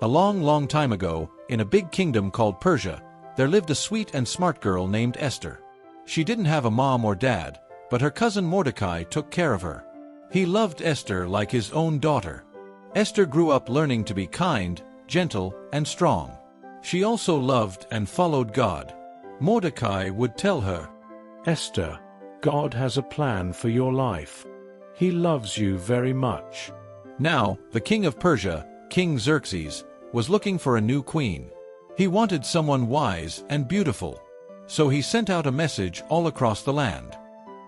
A long, long time ago, in a big kingdom called Persia, there lived a sweet and smart girl named Esther. She didn't have a mom or dad, but her cousin Mordecai took care of her. He loved Esther like his own daughter. Esther grew up learning to be kind, gentle, and strong. She also loved and followed God. Mordecai would tell her, Esther, God has a plan for your life. He loves you very much. Now, the king of Persia, King Xerxes, was looking for a new queen. He wanted someone wise and beautiful. So he sent out a message all across the land.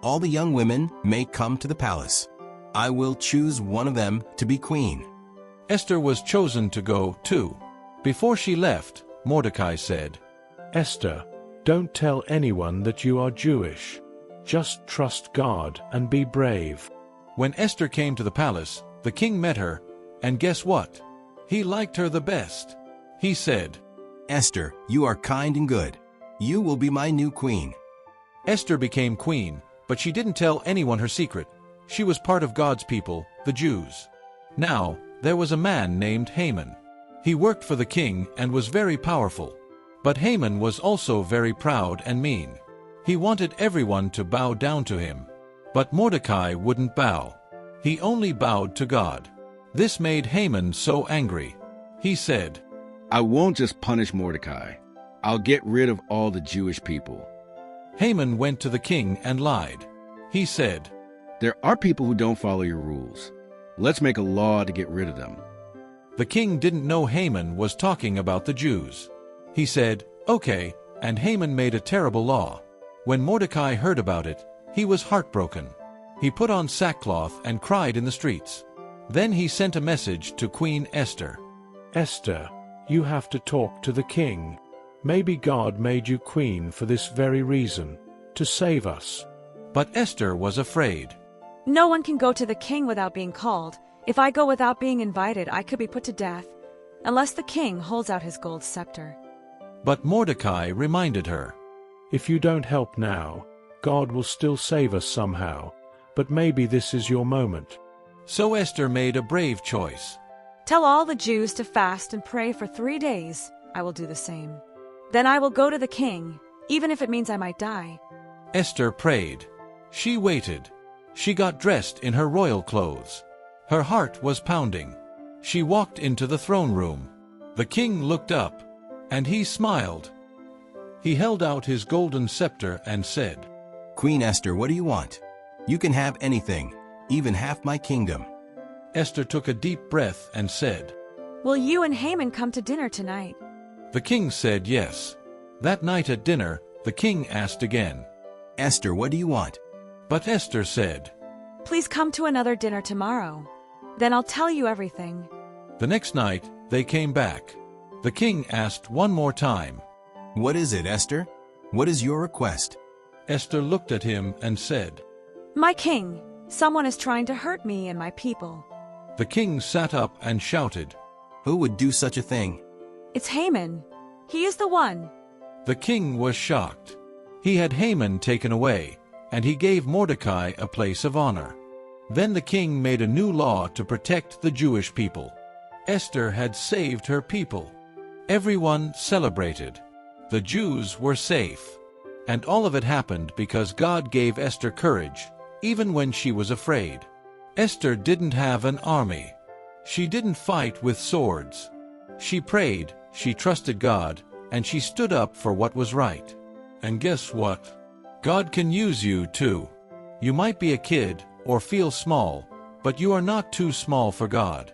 All the young women may come to the palace. I will choose one of them to be queen. Esther was chosen to go, too. Before she left, Mordecai said, Esther, don't tell anyone that you are Jewish. Just trust God and be brave. When Esther came to the palace, the king met her, and guess what? He liked her the best. He said, Esther, you are kind and good. You will be my new queen. Esther became queen, but she didn't tell anyone her secret. She was part of God's people, the Jews. Now, there was a man named Haman. He worked for the king and was very powerful. But Haman was also very proud and mean. He wanted everyone to bow down to him. But Mordecai wouldn't bow. He only bowed to God. This made Haman so angry. He said, I won't just punish Mordecai. I'll get rid of all the Jewish people. Haman went to the king and lied. He said, There are people who don't follow your rules. Let's make a law to get rid of them. The king didn't know Haman was talking about the Jews. He said, Okay, and Haman made a terrible law. When Mordecai heard about it, he was heartbroken. He put on sackcloth and cried in the streets. Then he sent a message to Queen Esther. Esther, you have to talk to the king. Maybe God made you queen for this very reason, to save us. But Esther was afraid. No one can go to the king without being called. If I go without being invited, I could be put to death, unless the king holds out his gold scepter. But Mordecai reminded her, If you don't help now, God will still save us somehow, but maybe this is your moment. So Esther made a brave choice. Tell all the Jews to fast and pray for 3 days. I will do the same. Then I will go to the king, even if it means I might die. Esther prayed. She waited. She got dressed in her royal clothes. Her heart was pounding. She walked into the throne room. The king looked up, and he smiled. He held out his golden scepter and said, Queen Esther, what do you want? You can have anything, even half my kingdom. Esther took a deep breath and said, Will you and Haman come to dinner tonight? The king said yes. That night at dinner, the king asked again, Esther, what do you want? But Esther said, Please come to another dinner tomorrow. Then I'll tell you everything. The next night, they came back. The king asked one more time, What is it, Esther? What is your request? Esther looked at him and said, My king, someone is trying to hurt me and my people. The king sat up and shouted, Who would do such a thing? It's Haman. He is the one. The king was shocked. He had Haman taken away, and he gave Mordecai a place of honor. Then the king made a new law to protect the Jewish people. Esther had saved her people. Everyone celebrated. The Jews were safe. And all of it happened because God gave Esther courage, even when she was afraid. Esther didn't have an army. She didn't fight with swords. She prayed, she trusted God, and she stood up for what was right. And guess what? God can use you too. You might be a kid or feel small, but you are not too small for God.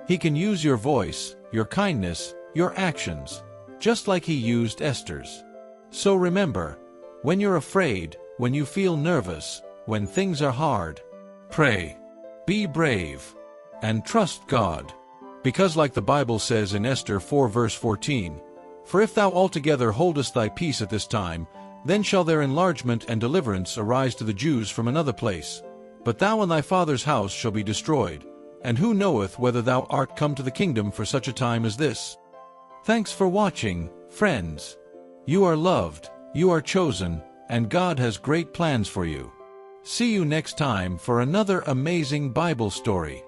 He can use your voice, your kindness, your actions, just like He used Esther's. So remember, when you're afraid, when you feel nervous, when things are hard, pray, be brave, and trust God. Because like the Bible says in Esther 4 verse 14, For if thou altogether holdest thy peace at this time, then shall their enlargement and deliverance arise to the Jews from another place. But thou and thy father's house shall be destroyed. And who knoweth whether thou art come to the kingdom for such a time as this? Thanks for watching, friends. You are loved, you are chosen, and God has great plans for you. See you next time for another amazing Bible story.